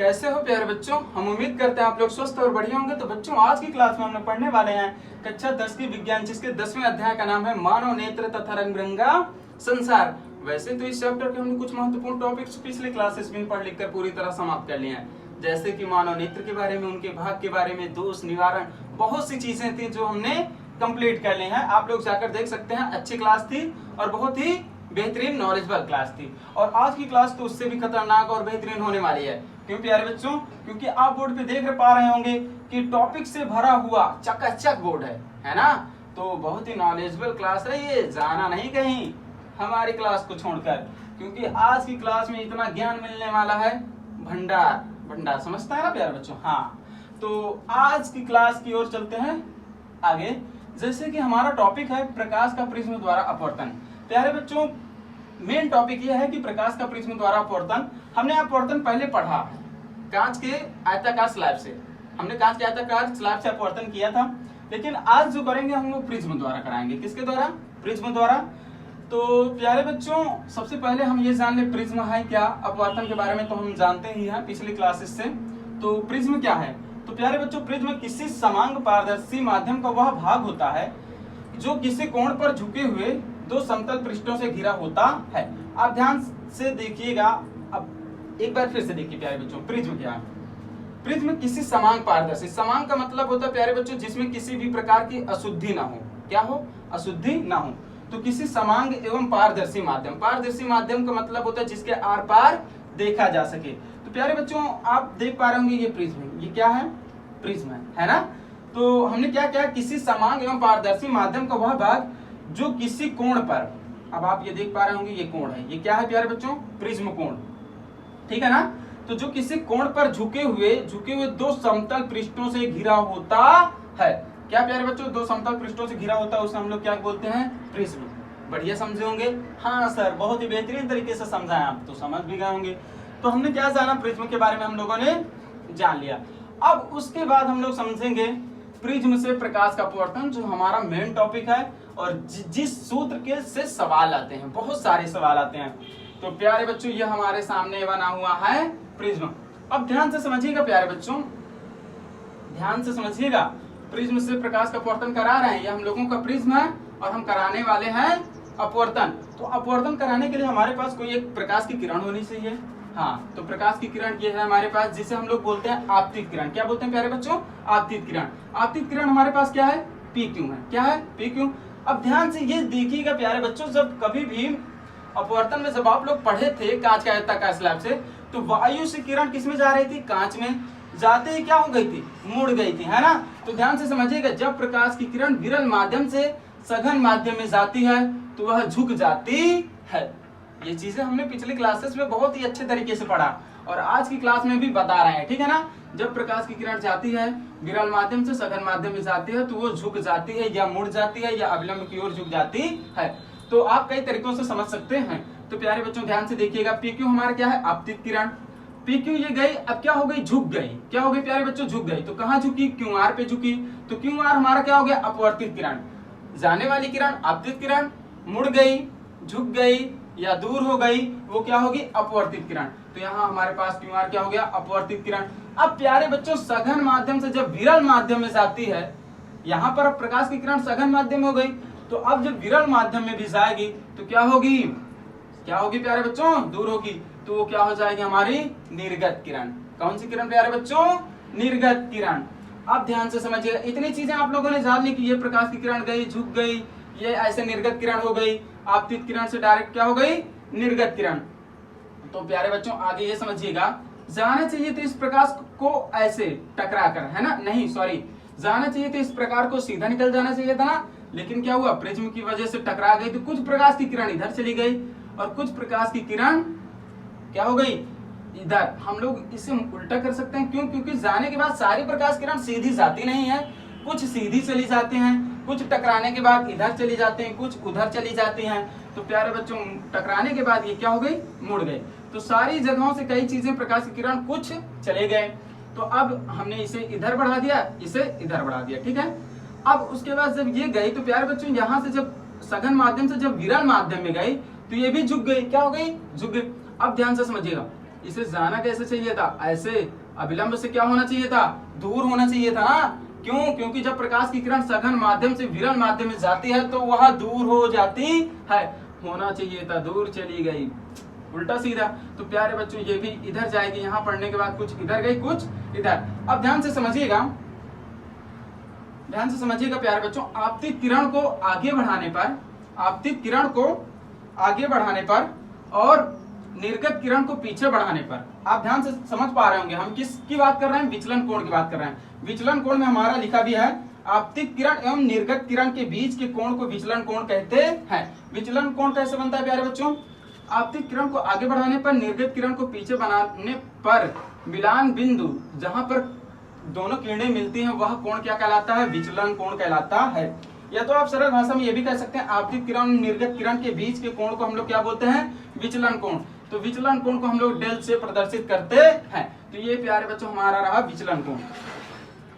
कैसे हो प्यारे बच्चों। हम उम्मीद करते हैं आप लोग स्वस्थ और बढ़िया होंगे। तो बच्चों आज की क्लास में हम लोग पढ़ने वाले हैं कक्षा 10 की विज्ञान, जिसके 10वें अध्याय का नाम है मानव नेत्र तथा रंग बिरंगा संसार। वैसे तो इस चैप्टर के हमने कुछ महत्वपूर्ण टॉपिक्स पिछले क्लासेस में पढ़ लिख कर पूरी तरह समाप्त कर लिए हैं, जैसे कि मानव नेत्र के बारे में, उनके भाग के बारे में, दोष निवारण, बहुत सी चीजें थी जो हमने कंप्लीट कर ली हैं। आप लोग जाकर देख सकते हैं। अच्छी क्लास थी और बहुत ही बेहतरीन नॉलेजेबल क्लास थी। और आज की क्लास तो उससे भी खतरनाक और बेहतरीन होने वाली है। क्यों प्यारे बच्चों? क्योंकि आप बोर्ड पे देख पा रहे होंगे कि टॉपिक से भरा हुआ चकाचक बोर्ड है ना। तो बहुत ही नॉलेजेबल क्लास है ये, जाना नहीं कहीं हमारी क्लास को छोड़कर, क्योंकि आज की क्लास में इतना ज्ञान मिलने वाला है। भंडार भंडार समझता है ना प्यारे बच्चों। हाँ, तो आज की क्लास की ओर चलते हैं आगे। जैसे कि हमारा टॉपिक है प्रकाश का प्रिज्म द्वारा अपवर्तन। प्यारे बच्चों, मेन टॉपिक यह है कि प्रकाश का प्रिज्म द्वारा अपवर्तन। हमने अपवर्तन पहले पढ़ा कांच के आयताकार स्लैब से, हमने कांच के आयताकार स्लैब से अपवर्तन किया था। लेकिन आज जो करेंगे हम लोग प्रिज्म द्वारा कराएंगे। किसके द्वारा? प्रिज्म द्वारा। तो प्यारे बच्चों, सबसे पहले हम ये जान ले प्रिज्म है क्या। अपवर्तन के बारे में तो हम जानते ही हैं पिछली क्लासेस से। तो प्रिज्म क्या है? तो प्यारे बच्चों, प्रिज्म किसी समांग पारदर्शी माध्यम का वह भाग होता है जो किसी कोण पर झुके हुए दो समतल पृष्ठों से घिरा होता है। आप ध्यान से देखिएगा। अब एक बार फिर से देखिए प्यारे बच्चों, प्रिज्म क्या है। प्रिज्म किसी समांग पारदर्शी, समांग का मतलब होता है प्यारे बच्चों जिसमें किसी भी प्रकार की अशुद्धि ना हो। क्या हो? अशुद्धि ना हो। तो किसी समांग एवं पारदर्शी माध्यम, पारदर्शी माध्यम का मतलब होता है जिसके आर पार देखा जा सके। तो प्यारे बच्चों, आप देख पा रहे होंगे ये प्रिज्म, ये क्या है? प्रिज्म है ना। तो हमने क्या किया, किसी समांग एवं पारदर्शी माध्यम का वह भाग जो किसी कोण पर, अब आप ये देख पा रहे होंगे ये कोण है, ये क्या है प्यारे बच्चों? प्रिज्म कोण, ठीक है ना। तो जो किसी कोण पर झुके हुए दो समतल पृष्ठों से घिरा होता है। क्या प्यारे बच्चों? दो समतल पृष्ठों से घिरा होता है, उसे हम लोग क्या बोलते हैं? प्रिज्म। बढ़िया समझे होंगे। हाँ सर, बहुत ही बेहतरीन तरीके से समझाएं, आप तो समझ भी गए होंगे। तो हमने क्या जाना, प्रिज्म के बारे में हम लोगों ने जान लिया। अब उसके बाद हम लोग समझेंगे प्रिज्म से प्रकाश का अपवर्तन, जो हमारा मेन टॉपिक है और जिस सूत्र के से सवाल आते हैं, बहुत सारे सवाल आते हैं। तो प्यारे बच्चों, ये हमारे सामने बना हुआ है प्रिज्म। अब ध्यान से समझिएगा प्यारे बच्चों, ध्यान से समझिएगा। प्रिज्म से प्रकाश का अपवर्तन करा रहे हैं, ये हम लोगों का प्रिज्म है और हम कराने वाले हैं अपवर्तन। तो अपवर्तन कराने के लिए हमारे पास कोई एक प्रकाश की किरण होनी चाहिए। हाँ, तो प्रकाश की किरण ये है हमारे पास, जिसे हम लोग बोलते हैं आपतित किरण। क्या बोलते हैं प्यारे बच्चों? आपतित किरण। आपतित किरण हमारे पास क्या है? PQ है। क्या है? PQ। अब ध्यान से ये देखिएगा प्यारे बच्चों, जब कभी भी अपवर्तन में जब आप लोग पढ़े थे कांच का आयताकार स्लैब से, तो वायु से किरण किसमें जा रही थी? कांच में। जाते ही क्या हो गई थी? मुड़ गई थी, है ना। तो ध्यान से समझिएगा, जब प्रकाश की किरण विरल माध्यम से सघन माध्यम में जाती है तो वह झुक जाती है। ये चीजें हमने पिछले क्लासेस में बहुत ही अच्छे तरीके से पढ़ा और आज की क्लास में भी बता रहे हैं, ठीक है ना। जब प्रकाश की किरण जाती है विरल माध्यम से सघन माध्यम में जाती है तो वो झुक जाती है या मुड़ जाती है या अविलंब की ओर झुक जाती है। तो आप कई तरीकों से समझ सकते हैं। तो प्यारे बच्चों ध्यान से देखिएगा, PQ हमारा क्या है? आपतित किरण। PQ ये गई, अब क्या हो गई? झुक गई। क्या हो गई प्यारे बच्चों? झुक गई। तो कहाँ झुकी? QR पे झुकी। तो QR हमारा क्या हो गया? अपवर्तित किरण। जाने वाली किरण आपतित किरण, मुड़ गई, झुक गई या दूर हो गई, वो क्या होगी? अपवर्तित किरण। तो यहाँ हमारे पास QR क्या हो गया? अपवर्तित किरण। अब प्यारे बच्चों, सघन माध्यम से जब विरल माध्यम में जाती है, यहाँ पर अब प्रकाश की किरण सघन माध्यम हो गई, तो अब जब विरल माध्यम में भी जाएगी तो क्या होगी? क्या होगी प्यारे बच्चों? दूर होगी। तो वो क्या हो जाएगी? हमारी निर्गत किरण। कौन सी किरण प्यारे बच्चों? निर्गत किरण। अब ध्यान से समझिएगा, इतनी चीजें आप लोगों ने जान ली कि ये प्रकाश की किरण गई, झुक गई, ये ऐसे निर्गत किरण हो गई, आपतित किरण से डायरेक्ट क्या हो गई? निर्गत किरण। तो प्यारे बच्चों आगे ये समझिएगा, जाना चाहिए तो इस प्रकाश को ऐसे टकरा कर, है ना, नहीं सॉरी, जाना चाहिए तो इस प्रकार को सीधा निकल जाना चाहिए था ना। लेकिन क्या हुआ? प्रिज्म की वजह से टकरा गई, तो कुछ प्रकाश की किरण इधर चली गई और कुछ प्रकाश की किरण क्या हो गई? इधर। हम लोग इसे उल्टा कर सकते हैं। क्यों? क्योंकि जाने के बाद सारी प्रकाश किरण सीधी जाती नहीं है, कुछ सीधी चली जाते हैं, कुछ टकराने के बाद इधर चली जाते हैं, कुछ उधर चली जाती हैं। तो प्यारे बच्चों, टकराने के बाद ये क्या हो गई? मुड़ गए। तो सारी जगहों से कई चीजें प्रकाश की किरण कुछ चले गए। तो अब हमने इसे इधर बढ़ा दिया, इसे इधर बढ़ा दिया, ठीक है। अब उसके बाद जब ये गई तो प्यारे बच्चों, यहाँ से जब सघन माध्यम से जब विरल माध्यम में गई तो ये भी झुक गई। क्या हो गई? झुक गई। अब ध्यान से समझिएगा, इसे जाना कैसे चाहिए था, ऐसे अभिलंब से क्या होना चाहिए था, दूर होना चाहिए था ना। क्यों? क्योंकि जब प्रकाश की किरण सघन माध्यम से विरल माध्यम में जाती है तो वह दूर हो जाती है, होना चाहिए था, दूर चली गई, उल्टा सीधा। तो प्यारे बच्चों ये भी इधर जाएगी, यहाँ पढ़ने के बाद कुछ इधर गई कुछ इधर। अब ध्यान से समझिएगा, ध्यान से समझिएगा प्यारे बच्चों, आपतित किरण को आगे बढ़ाने पर, आपतित किरण को आगे बढ़ाने पर और निर्गत किरण को पीछे बढ़ाने पर, आप ध्यान से समझ पा रहे होंगे हम किसकी बात कर रहे हैं, विचलन कोण की बात कर रहे हैं। विचलन कोण में हमारा लिखा भी है आपतित किरण एवं निर्गत किरण के बीच के कोण को विचलन कोण कहते हैं। विचलन कोण कैसे बनता है प्यारे बच्चों, आपतित किरण को आगे बढ़ाने पर, निर्गत किरण को पीछे बनाने पर मिलान बिंदु जहां पर दोनों किरणें मिलती हैं वह कोण क्या कहलाता है, विचलन कोण कहलाता है। या तो आप सरल भाषा में ये भी कह सकते हैं आपतित किरण और निर्गत किरण के बीच के कोण को हम लोग क्या बोलते हैं, विचलन कोण। तो विचलन कोण को हम लोग डेल से प्रदर्शित करते हैं। तो ये प्यारे बच्चों हमारा रहा विचलन कोण।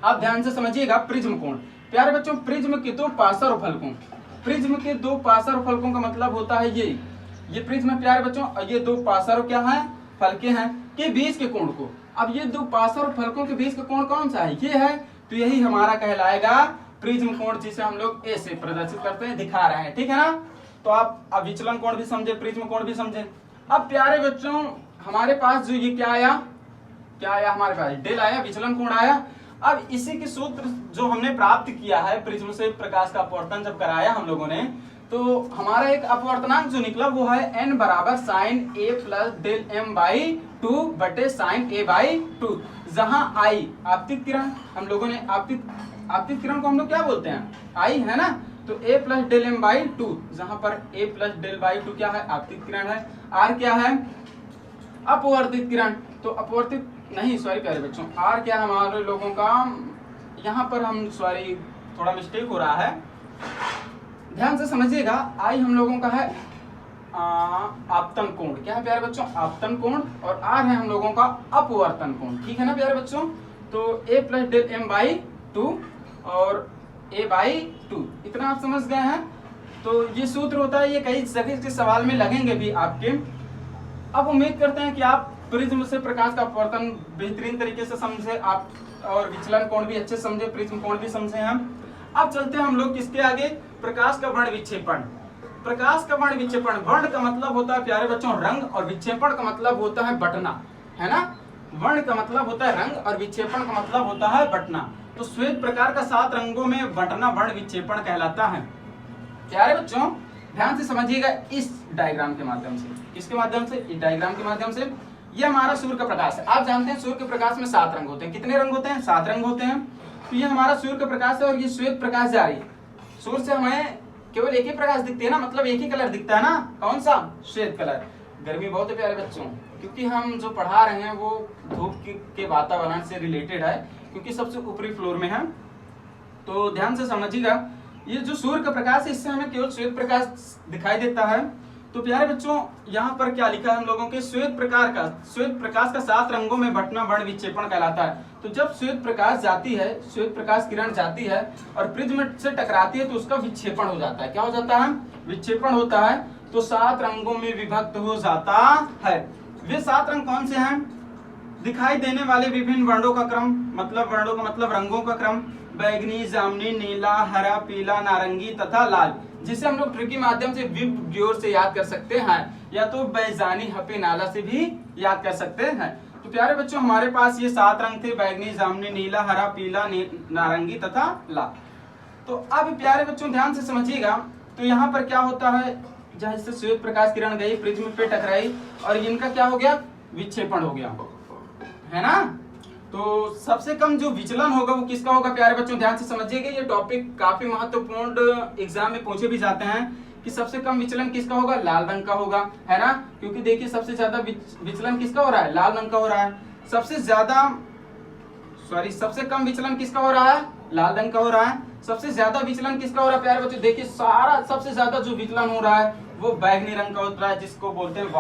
आप ध्यान से समझिएगा प्रिज्म कोण। प्यारे बच्चों प्रिज्म के दो पार्श्व फलकों, प्रिज्म के दो पार्श्व फलकों का मतलब होता है ये प्रिज्म है प्यारे बच्चों, और ये दो पार्श्व क्या है, फलके हैं, के बीच के कोण को। अब ये दो पार्श्व फलकों के बीच का कोण कौन सा है, ये है, तो यही हमारा कहलाएगा प्रिज्म कोण, जिसे हम लोग ए से प्रदर्शित करते हैं, दिखा रहे हैं, ठीक है ना। तो आप अब विचलन कोण भी समझे, प्रिज्म कोण भी समझे। अब प्यारे बच्चों हमारे पास जो ये क्या आया हमारे पास डेल आया, विचलन कोण आया। अब इसी के सूत्र जो हमने प्राप्त किया है प्रिज्म से प्रकाश का अपवर्तन जब कराया हम लोगों ने, तो हमारा एक अपवर्तनांक जो निकला वो है n बराबर sine a plus del m by 2 बटे साइन a बाई 2, जहां I आपतित किरण, हम लोगों ने आपतित किरण को हम लोग क्या बोलते हैं, I है ना। तो a plus del m by 2, जहां पर a प्लस डेल बाई 2 क्या है, आपतित किरण है, r क्या है, अपवर्तित किरण। तो अपवर्तित नहीं, सॉरी प्यारे बच्चों, r क्या है हमारे लोगों का, यहाँ पर हम सॉरी थोड़ा मिस्टेक हो रहा है, ध्यान से समझिएगा। आई हम लोगों का है आपतन कोण, क्या है प्यारे बच्चों, आपतन कोण, और आर है हम लोगों का अपवर्तन कोण, ठीक है ना प्यारे बच्चों। तो a plus del m by 2 और a बाई 2, इतना आप समझ गए हैं। तो ये सूत्र होता है, ये कई जगह के सवाल में लगेंगे भी आपके। अब उम्मीद करते हैं कि आप प्रिज्म से प्रकाश का अपवर्तन बेहतरीन तरीके से समझे आप, और विचलन कोण भी अच्छे समझे, प्रिज्म कोण भी समझे हम। अब चलते हैं हम लोग किसके आगे, प्रकाश का वर्ण विक्षेपण। प्रकाश का वर्ण विक्षेपण, वर्ण का मतलब होता है प्यारे बच्चों रंग, और विक्षेपण का मतलब होता है बटना, है ना। वर्ण का मतलब होता है रंग और विक्षेपण का मतलब होता है बटना। तो श्वेत प्रकार का 7 रंगों में बटना वर्ण विक्षेपण कहलाता है। प्यारे बच्चों ध्यान से समझिएगा इस डायग्राम के माध्यम से, किसके माध्यम से, इस डायग्राम के माध्यम से। ये हमारा सूर्य का प्रकाश है। आप जानते हैं सूर्य के प्रकाश में 7 रंग होते हैं, कितने रंग होते हैं, 7 रंग होते हैं। तो ये हमारा सूर्य का प्रकाश है और ये श्वेत प्रकाश जा रही है। सूर्य से हमें केवल एक ही प्रकाश दिखती है ना, मतलब एक ही कलर दिखता है ना, कौन सा, श्वेत कलर। गर्मी बहुत है प्यारे बच्चों, क्योंकि हम जो पढ़ा रहे हैं वो धूप के वातावरण से रिलेटेड है, क्योंकि सबसे ऊपरी फ्लोर में है। तो ध्यान से समझिएगा, ये जो सूर्य का प्रकाश है इससे हमें केवल श्वेत प्रकाश दिखाई देता है। तो प्यारे बच्चों यहाँ पर क्या लिखा है हम लोगों के, श्वेत प्रकाश का 7 रंगों में बटना वर्ण विक्षेपण कहलाता है। तो जब श्वेत प्रकाश जाती है, श्वेत प्रकाश किरण जाती है और प्रिज्म से टकराती है तो उसका विक्षेपण हो जाता है। क्या हो जाता है, विक्षेपण होता है। तो 7 रंगों में विभक्त हो जाता है। वे 7 रंग कौन से हैं, दिखाई देने वाले विभिन्न वर्णों का क्रम, मतलब वर्णों का मतलब रंगों का क्रम, बैगनी, जामुनी, नीला, हरा, पीला, नारंगी तथा लाल, जिसे हम लोग ट्रिकी माध्यम से विब से याद कर सकते हैं, या तो बैजानी हपे नाला से भी याद कर सकते हैं। तो प्यारे बच्चों हमारे पास ये 7 रंग थे, बैगनी, जामुनी, नीला, हरा, पीला, नारंगी तथा लाल। तो अब प्यारे बच्चों ध्यान से समझिएगा, तो यहाँ पर क्या होता है, जहाँ से श्वेत प्रकाश किरण गई प्रिज्म पे टकराई और इनका क्या हो गया, विक्षेपण हो गया, है ना। तो सबसे कम जो विचलन होगा वो किसका होगा प्यारे बच्चों, ध्यान से समझिएगा। ये टॉपिक काफी महत्वपूर्ण एग्जाम में पूछे भी जाते हैं कि सबसे कम विचलन किसका होगा, लाल रंग का होगा, है ना। क्योंकि देखिए सबसे ज्यादा विचलन किसका हो रहा है, लाल रंग का हो रहा है। सबसे कम विचलन किसका हो रहा है, लाल रंग का हो रहा है। सबसे ज्यादा विचलन किसका हो रहा है प्यारे बच्चों, देखिए सबसे ज्यादा जो विचलन हो रहा है वो बैगनी रंग का होता है, जिसको बोलते हैं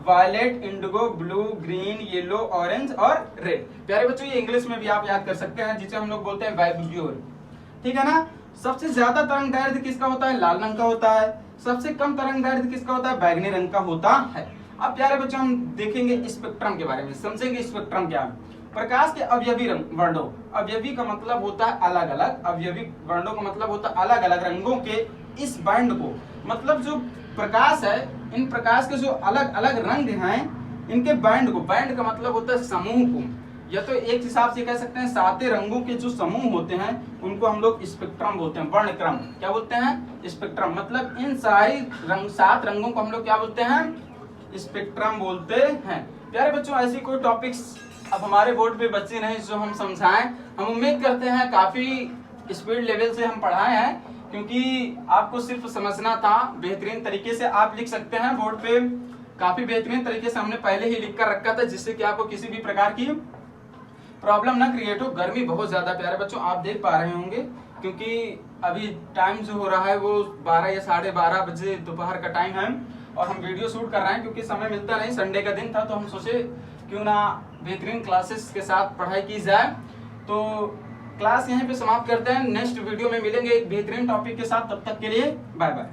violet, indigo, blue, green, yellow, orange और रेड। प्यारे बच्चों ये इंग्लिश में भी आप याद कर सकते हैं, जिसे हम लोग बोलते हैं वाइब्यूर, ठीक है ना। सबसे ज्यादा तरंग दैर्ध्य किसका होता है, लाल रंग का होता है। सबसे कम तरंग दैर्ध्य किसका होता है, बैगनी रंग का होता है। अब प्यारे बच्चों हम देखेंगे स्पेक्ट्रम के बारे में, समझेंगे स्पेक्ट्रम क्या है। प्रकाश के अवयवी वर्णों, अवयवी का मतलब होता है अलग अलग, अवयवी वर्णों का मतलब होता है अलग अलग रंगों के इस बैंड को, मतलब जो प्रकाश है, इन प्रकाश के जो अलग अलग रंग हैं इनके बैंड को, बैंड का मतलब होता है समूह को, या तो एक हिसाब से कह सकते हैं साते रंगों के जो समूह होते हैं उनको हम लोग स्पेक्ट्रम बोलते हैं, वर्णक्रम क्या बोलते हैं, स्पेक्ट्रम। मतलब इन सारी सात रंगों को हम लोग क्या बोलते हैं, स्पेक्ट्रम बोलते हैं। प्यारे बच्चों ऐसी कोई टॉपिक्स अब हमारे बोर्ड पे बच्चे नहीं जो हम समझाएं, हम उम्मीद करते हैं काफी स्पीड लेवल से हम पढ़ाए हैं, क्योंकि आपको सिर्फ समझना था। बेहतरीन तरीके से आप लिख सकते हैं बोर्ड पे, काफी बेहतरीन तरीके से हमने पहले ही लिख कर रखा था, जिससे कि आपको किसी भी प्रकार की प्रॉब्लम ना क्रिएट हो। गर्मी बहुत ज्यादा प्यारे बच्चों आप देख पा रहे होंगे, क्योंकि अभी टाइम जो हो रहा है वो 12 या 12:30 बजे दोपहर का टाइम है, और हम वीडियो शूट कर रहे हैं क्योंकि समय मिलता नहीं, संडे का दिन था, तो हम सोचे क्यों ना बेहतरीन क्लासेस के साथ पढ़ाई की जाए। तो क्लास यहीं पे समाप्त करते हैं, नेक्स्ट वीडियो में मिलेंगे एक बेहतरीन टॉपिक के साथ, तब तक के लिए बाय बाय।